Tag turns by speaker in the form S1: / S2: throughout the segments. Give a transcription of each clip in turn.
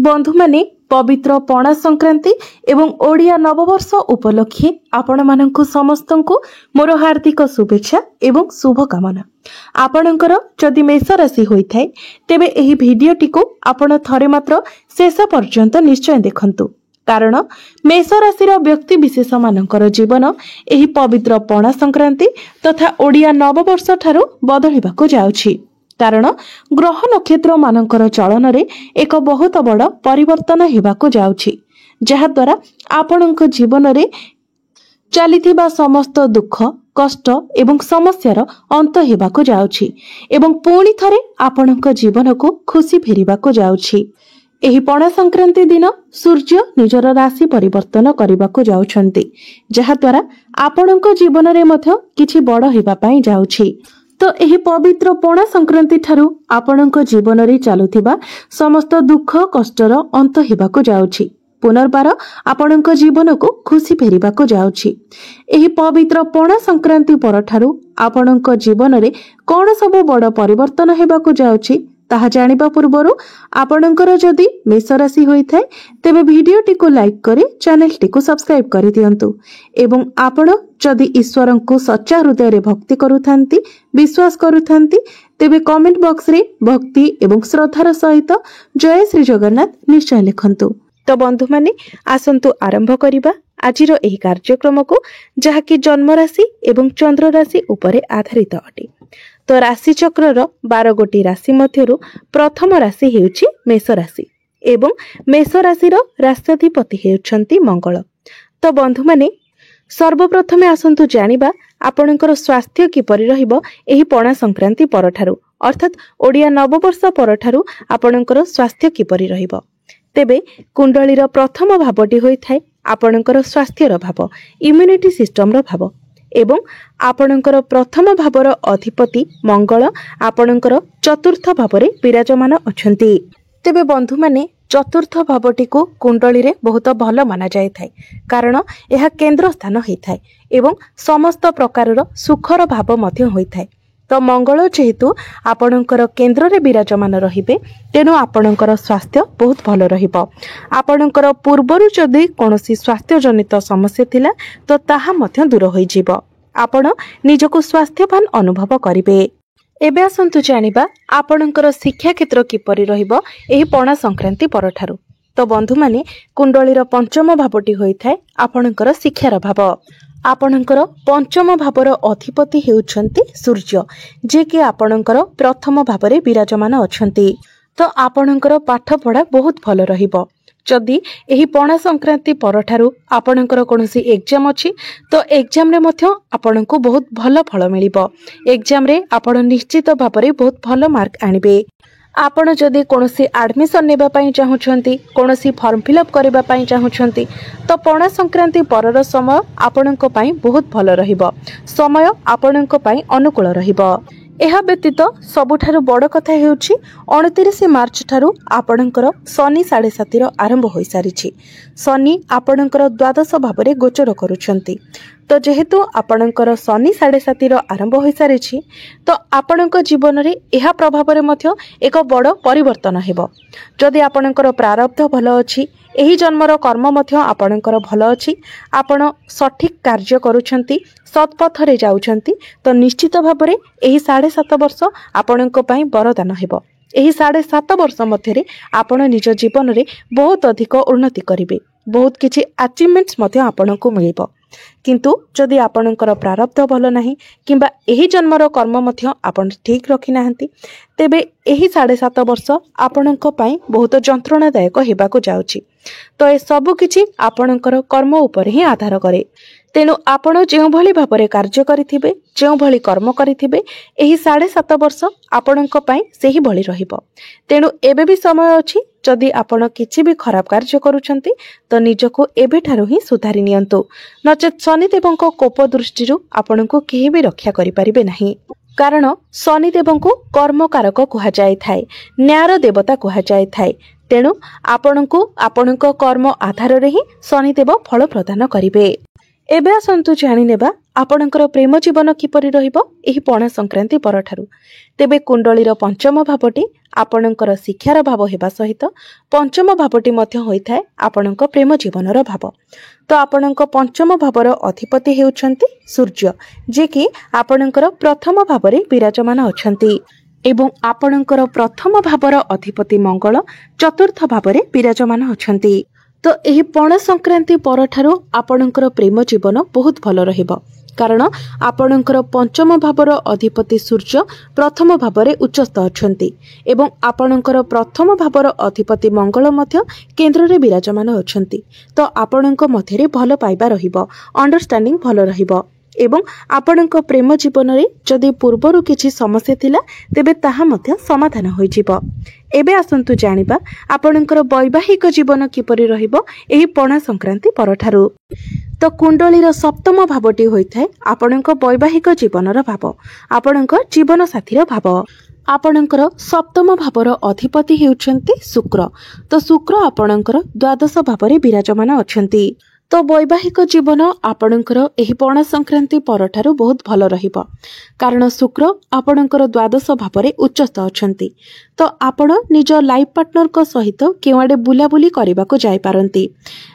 S1: बंधु माने पवित्र पणा संक्रांति एवं ओडिया नववर्ष उपलक्षे आपण माननकु समस्तंकु मोर हार्दिक शुभेच्छा एवं शुभकामना। आपणकर जदि मेष राशि होइथाय तेबे एही भिडियोटी को आपण थरे मात्र शेष पर्यंत निश्चय देखंतु, कारण मेष राशि व्यक्ति विशेष मानकर जीवन एही पवित्र पणा संक्रांति तथा ओडिया नववर्ष ठारू बदलिबाको जाउछि। कारण ग्रह नक्षत्र मानकर चलन रे एक बहुत बड़ परिवर्तन हेबाको जाउछि, जहा द्वारा आपणक जीवन रे चलिथिबा समस्त दुख कष्ट एवं समस्यार अंत हेबाको जाउछि एवं पुणी थरे आपणक जीवन को खुशी फेरिबाको जाउछि। एही पणा संक्रांति दिन सूर्य निजर राशि परिवर्तन करबाको जाउछन्ति, जहा द्वारा आपणक जीवन रे मध्य किछि बड़ हेबा पई जाउछि। तो एही पवित्र पणा संक्रांति ठारू आपणक जीवन रे चालुथिबा समस्त दुख कष्टर अंत हेबाको जाउछि। पुनर्बार आपणक जीवन को खुशी फेरिबाको जाउछि। एही पवित्र पणा संक्रांति पर ठारू आपणक जीवन रे कोन सब बड़ परिवर्तन हेबाको जाउछि ताहा जानिबा पूर्वरु आपणकर जदि मेष राशि होइथाय तेबे भिडियोटी को लाइक करी चैनलटी को सब्सक्राइब करि दियंतु एवं आपण जदि ईश्वरन को सच्चा हृदय रे भक्ति करूथांती विश्वास करूथांती तेबे कमेंट बॉक्स रे भक्ति एवं श्रद्धार सहित जय श्री जगन्नाथ निश्चय लिखंतु। तो बंधु माने आसंतु आरंभ करिबा आजिर एही कार्यक्रम को, जहा कि जन्म राशि एवं चंद्र राशि उपरे आधारित अटे। तो राशि चक्रर 12 गोटी राशि मध्यरु प्रथम राशि हेउछि मेष राशि एवं मेष राशिर राष्ट्राधिपति हेउछन्ति मंगल। तो बंधु माने सर्वप्रथमे आसंतु जानिबा आपणकर स्वास्थ्य किपरि रहिबो एही पणा संक्रांति परठारु, अर्थात ओडिया नववर्ष परठारु आपणकर स्वास्थ्य किपरि रहिबो। तेबे कुंडलीर प्रथम भावटी होइथाय आपणकर स्वास्थ्यर भाव, इम्युनिटी सिस्टमर भाव एवं आपणकर प्रथम भावर अधिपति मंगल आपणकर चतुर्थ भावरे विराजमान अछंती। तेबे बंधु माने चतुर्थ भावटी को कुंडली रे बहुत भल माना जाय थाय, कारण यह केंद्र स्थान होइथाय एवं समस्त प्रकारर सुखर भाव मध्य होइथाय। तो मंगल जेहेतु आपणकर केंद्र रे विराजमान रहिबे तेनु आपणकर स्वास्थ्य बहुत भल रहिबो। आपणकर पूर्वरु जदि कोनोसी स्वास्थ्य जनित समस्या थिला तो ताहा मध्य दूर होई जिवो, आपण निजको स्वास्थ्यवान अनुभव करिवे। एबे आसंतु जानिबा आपणकर शिक्षा क्षेत्र किपरि रहिबो एही पणा संक्रांति परठारु। तो बंधु माने कुंडलीर पंचम भावटी होइथाय आपणकर शिक्षार भाव। आपणकर पंचम भावर अधिपति हेउछन्ति सूर्य, जे कि आपणकर प्रथम भावरे विराजमान अछन्ति। तो आपणकर पाठ पढ़ा बहुत भल रहिबो। जदि एही पणा संक्रांति परठारु आपणकर कोनोसी एग्जाम अछि तो एग्जाम रे मध्य आपणको बहुत भल फल मिलिबो। एग्जाम रे आपण निश्चित भावरे बहुत भल मार्क आनिबे। आपण जदि कोनोसी एडमिशन नेबा पई चाहुछन्ति, कोनोसी फॉर्म फिलअप करबा पई चाहुछन्ति तो पणा संक्रांति परर समय आपणको पई बहुत भल रहिबो। समय आपणको पई अनुकूल रहिबो। एहा व्यतीत सबुठारु बड़ कथा हेउछि 29 मार्च ठारू आपणकर शनि 7.5 आरंभ होई सारिछि। शनि आपणकर द्वादश भावरे गोचर करूछन्ति। तो जेहेतु आपणकर शनि 7.5 आरंभ होई सारिछि तो आपणक जीवन रे एहा प्रभाव रे मध्य एक बड़ परिवर्तन हेबो। जदि आपणकर प्रारब्ध भल अछि, एही जन्मर कर्म मध्य आपणकर भल अछि, आपण सठिक कार्य करूछन्ति, सत्पथ रे जाउछन्ति तो निश्चित भाव रे एही 7.5 वर्ष आपणक पई वरदान हेबो। एही 7.5 वर्ष मध्य रे आपण निज जीवन रे बहुत अधिक उन्नति करिवे, बहुत किछि अचीवमेंट्स मध्य आपणको मिलिबो। किंतु जदि आपणकर प्रारब्ध भल नाही किंबा एही जन्मर कर्म मध्य आपण ठीक रखि नाहंती तेबे एही 7.5 वर्ष आपणक पई बहुत जंत्रणादायक हेबाको जाउछि। तो ए सब किछि आपणकर कर्म उपर ही आधार करे। तेणु आपण जेउ भली भाबरे कार्य करिथिबे, जेउ भली कर्म करिथिबे एही 7.5 वर्ष आपणक पई सेही भली रहिबो। तेणु एबे भी समय अछि, जदि आपण किछि भी खराब कार्य करूछन्ति तो निजको एबे ठारो ही सुधारि नियंतु, नचेत शनिदेवको कोप दृष्टिरु आपणको केही भी रक्षा करि परिबे नाही। कारण शनिदेवको कर्मकारक कुहा जाय थाए, न्यायर देवता कुहा जाय थाए। तेणु आपणको आपणक कर्म आधार रे ही शनिदेव फल प्रदान करिवे। एबे आसंतु जानि नेबा आपणकर प्रेम जीवन किपरि रहिबो एही पणा संक्रांति परठारु। तेबे कुंडलीर पंचम भावटी आपणकर शिक्षार भाव हेबा सहित पंचम भावटी मध्य होइथाय आपणक प्रेम जीवनर भाव। तो आपणक पंचम भावर अधिपति हेउछन्ति सूर्य, जे कि आपणकर प्रथम भावरे विराजमान अछन्ति एवं आपणकर प्रथम भावर अधिपति मंगल चतुर्थ भावरे विराजमान अछन्ति। तो एही पणा संक्रांति परठारु आपणकर प्रेम जीवन बहुत भल रहिबो, कारण आपणकर पंचम भावर अधिपति सूर्य प्रथम भावरे उच्चस्थ अछन्ति एवं आपणकर प्रथम भावर अधिपति मंगल मध्य केन्द्र रे विराजमान अछन्ति। तो आपणक मध्यरे भल पाइबा रहिबो, अंडरस्टैंडिंग भल रहिबो एवं आपणक प्रेम जीवन रे जदि पूर्वरु किछि समस्या थिला तेबे ताहा मध्य समाधान होई जिवो। एबे आसंतु जानिबा आपणकर वैवाहिक जीवन किपरि रहिबो एही पणा संक्रांति परठारु। तो कुंडलीर सप्तम भावटी होइथाय आपणक वैवाहिक जीवनर भाव, आपणक जीवन साथीर भाव। आपणकर सप्तम भावर अधिपति हेउछन्ति शुक्र। तो शुक्र आपणकर द्वादश भावरे विराजमान अछन्ति। तो वैवाहिक जीवन आपणकर एही पणा संक्रांति परठारु बहुत भल रहिबो, कारण शुक्र आपणकर द्वादश भावरे उच्चस्थ अछन्ति। तो आपण निज लाइफ पार्टनर को सहित केवाडे बुलाबुली करबाको जाय पारंती,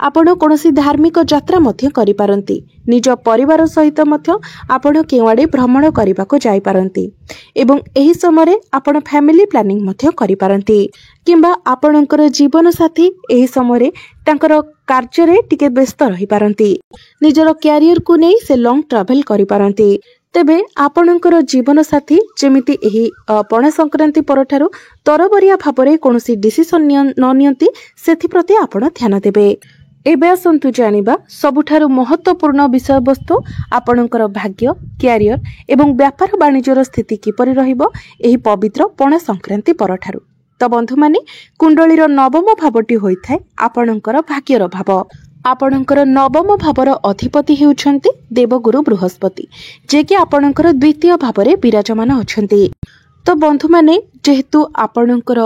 S1: आपण कोनोसी धार्मिक यात्रा मध्य करि पारंती, निज परिवार सहित मध्य आपण केवाडे भ्रमण करबाको जाय पारंती एवं एही समय आपण फैमिली प्लानिंग मध्य करि पारंती, किंबा आपणकर जीवन साथी एही समय तांकर कार्य रे टिके व्यस्त रहि पारंती, निजर कैरियर को नै से लॉन्ग ट्रैवल करि पारंती। तेबे आपणकर जीवन साथी जेमिति एही पणा संक्रांति परठारु तरबरिया भावरे कोनोसी डिसिजन न नियंती सेथि प्रति आपण ध्यान देबे। एबे आसंतु जानिबा सबुठारु महत्वपूर्ण विषय वस्तु आपणकर भाग्य, कैरियर एवं व्यापार वाणिज्यर स्थिति किपरि रहिबो एही पवित्र पणा संक्रांति परठारु। तो बंधु माने कुंडलीर नवम भावटी होइथाय आपणकर भाग्यर भाव। आपणकर नवम भावर अधिपति हेउछन्ति देवगुरु बृहस्पति, जे कि आपणकर द्वितीय भावरे विराजमान अछन्ति। तो बंधु माने जेहेतु आपणकर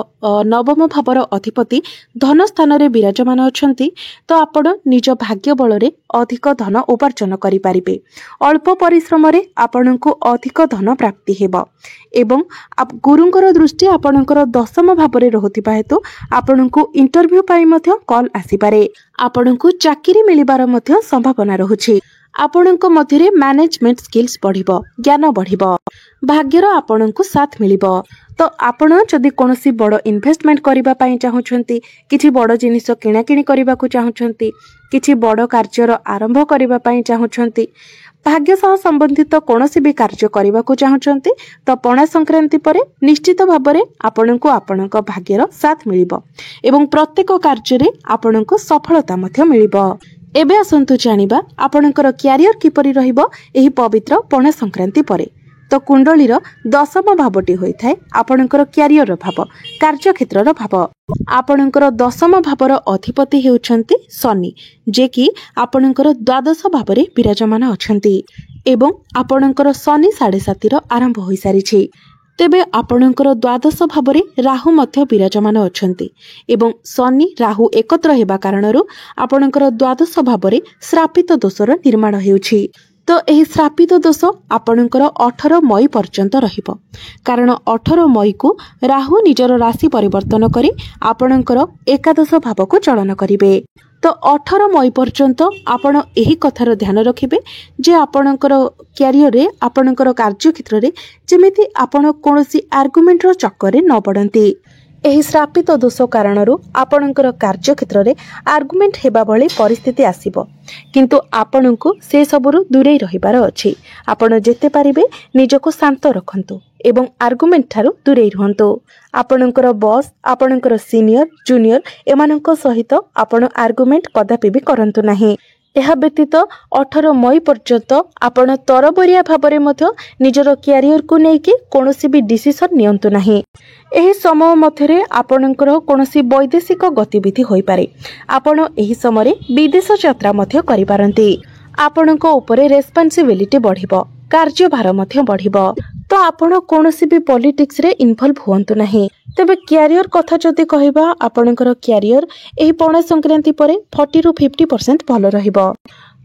S1: नवम भावर अधिपति धन स्थान रे विराजमान अछन्ति, तो आपण निज भाग्य बल रे अधिक धन उपार्जन करि पारिबे। अल्प परिश्रम रे आपणको अधिक धन प्राप्ति हेबो एवं गुरुंकर दृष्टि आपणकर दशम भावरे रहुतिबा हेतु आपणको इंटरव्यू पाई मध्य कॉल आसी पारे, आपणको चाकरी मिलिबार मध्य संभावना रहुछि। आपणको मध्यरे मैनेजमेंट स्किल्स बढ़िबो, ज्ञान बढ़िबो, भाग्यर आपणको साथ मिलिबो। तो आपण जदि कोनोसी बड़ इन्वेस्टमेंट करिबा पई चाहुछंती, किछि बड़ जिनिस किणा किणी करिबा को चाहुछंती, किछि बड़ कार्यर आरंभ करिबा पई चाहुछंती, भाग्य सह संबंधित कोनोसी भी कार्य करिबा को चाहुछंती, तो पणा संक्रांति परे निश्चित भाबरे आपणको आपणक भाग्यर साथ मिलिबो एवं प्रत्येक कार्य रे आपणको सफलता मध्य मिलिबो। एबे आसंतु जानिबा आपणकर कैरियर किपरि रहिबो एही पवित्र पणा संक्रांति परे। तो कुंडलीर दशम भावटी होइथाय आपणकर कैरियर भाव, कार्य क्षेत्रर भाव। आपणकर दशम भावर अधिपति हेउछन्ति शनि, जे कि आपणकर द्वादश भावरे विराजमान अछन्ति एवं आपणकर शनि 7.5 आरंभ होई सारिछि। तेबे आपणकर द्वादश भावरे राहु मध्य विराजमान अछन्ति एवं शनि राहु एकत्र हेबा कारणरु आपणकर द्वादश भावरे श्रापित दोषर निर्माण हेउछि। तो एही श्रापित दोष आपणकर 18 मई पर्यंत रहिबो, कारण 18 मई को राहु निजर राशि परिवर्तन करी आपणकर एकादश भाव को चलन करिवे। तो 18 मई पर्यंत आपण एही कथार ध्यान रखिबे जे आपणकर कैरियर रे आपणकर कार्य क्षेत्र रे जेमिति आपण कोनोसी आर्गुमेंट रो चक्कर रे न पड़ंती। एही श्रापित दोष कारणरु आपणकर कार्य क्षेत्र रे आर्गुमेंट हेबा भली परिस्थिति आसीबो, किंतु आपणको से सबरु दूरे रहिबार अछि। आपण जेते पारिबे निजको शांत रखंतु एवं आर्गुमेंट ठारू दूरे रहंतु। आपणकर बॉस, आपणकर सीनियर, जूनियर एमानंको सहित आपण आर्गुमेंट कदापि भी करंतु नाही। यह व्यतीत 18 मई पर्यंत आपण तरबरिया भावरे मध्य निजर कैरियर को नेकी कोनोसी भी डिसिजन नियंतु नाही। एही समय मध्यरे आपणकर कोनोसी वैदेशिक गतिविधि होई पारे। आपण एही समय विदेश यात्रा मध्य करि पारंती। आपणको ऊपरे रेस्पॉन्सिबिलिटी बढ़िबो, कार्यभार मध्य बढ़िबो। तो आपण कोनोसी भी पॉलिटिक्स रे इन्वॉल्व हुअंतु नाही। तेबे कैरियर कथा जदि कहबा आपणकर कैरियर एही पणा संक्रांति परे 40 ରୁ 50% भल रहिबो।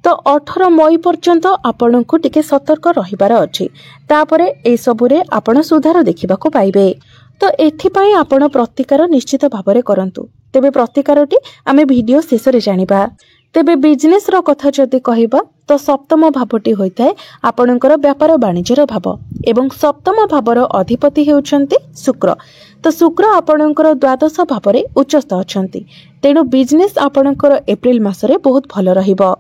S1: तो 18 मई पर्यंत आपण को टिके सतर्क रहिबार अछि। तापरे ए सबुरे आपण सुधार देखिबाको पाइबे। तो एथिपाई आपण प्रतिकार निश्चित भाबरे करंतु। तेबे प्रतिकारटी आमे वीडियो शेष रे जानिबा। तेबे बिजनेस रो कथा जदि कहिबा तो सप्तम भावटी होइताय आपणकर व्यापार वाणिज्यर भाव एवं सप्तम भावर अधिपति हेउछंती शुक्र। तो शुक्र आपणकर द्वादश भावरे उच्चस्थ अछंती। तेणु बिजनेस आपणकर एप्रिल मासरे बहुत भल रहिबो।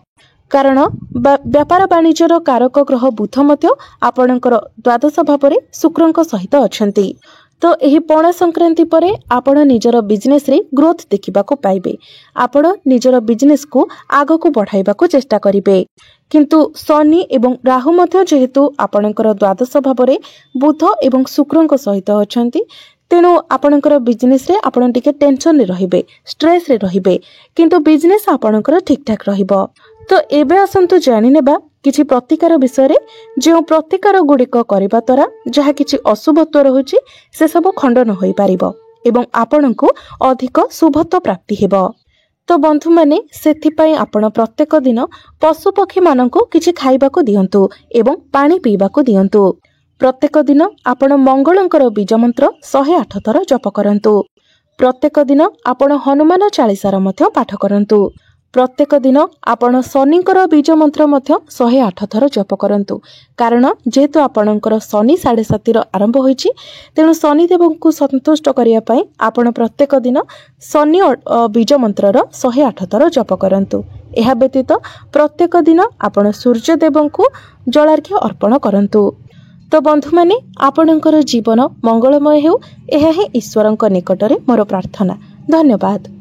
S1: कारण व्यापार वाणिज्यर कारक ग्रह बुध मध्य आपणकर द्वादश भावरे शुक्रंक सहित अछंती। तो यही पणा संक्रांति परे आपण निजर बिजनेस रे ग्रोथ देखिबा को पाइबे। आपण निजर बिजनेस को आगो को बढ़ाइबा को चेष्टा करिवे। किंतु शनि एवं राहु मध्य जेहेतु आपणकर द्वादश भावरे बुध एवं शुक्रंक सहित अछंती, तेणु आपणकर बिजनेस रे आपण टिके टेंशन रे रहिबे, स्ट्रेस रे रहिबे, किंतु बिजनेस आपणकर ठीक ठाक रहिबो। तो एबे आसंतु जानि नेबा किछि प्रतिकार विषय रे। जे प्रतिकार गुड़िक करिबा द्वारा जहा किछि अशुभत्व रहुछि से सब खंडन होई पारिबो एवं आपणको अधिक शुभत्व प्राप्ति हेबो। तो बंधु माने सेथिपाई आपण प्रत्येक दिन पशु पक्षी माननको किछि खाइबाको दियंतु एवं पानी पीबाको दियंतु। प्रत्येक दिन आपण मंगलंकर बीज मंत्र 108 थर जप करंतु। प्रत्येक दिन आपण हनुमान चालीसार मध्य पाठ करंतु। प्रत्येक दिन आपण शनिकर बीज मंत्र मध्य 108 थर जप करंतु। कारण जेहेतु आपणकर शनि 7.5 आरंभ होईछि, तेणु शनिदेव को संतुष्ट करिया पई आपण प्रत्येक दिन शनि बीज मंत्रर 108 थर जप करंतु। एहा व्यतीत प्रत्येक दिन आपण सूर्यदेव को जलार्घ्य अर्पण करंतु। तो बंधु माने आपणकर जीवन मंगलमय हेउ, एहा ही ईश्वरंक निकटरे मोर प्रार्थना। धन्यवाद।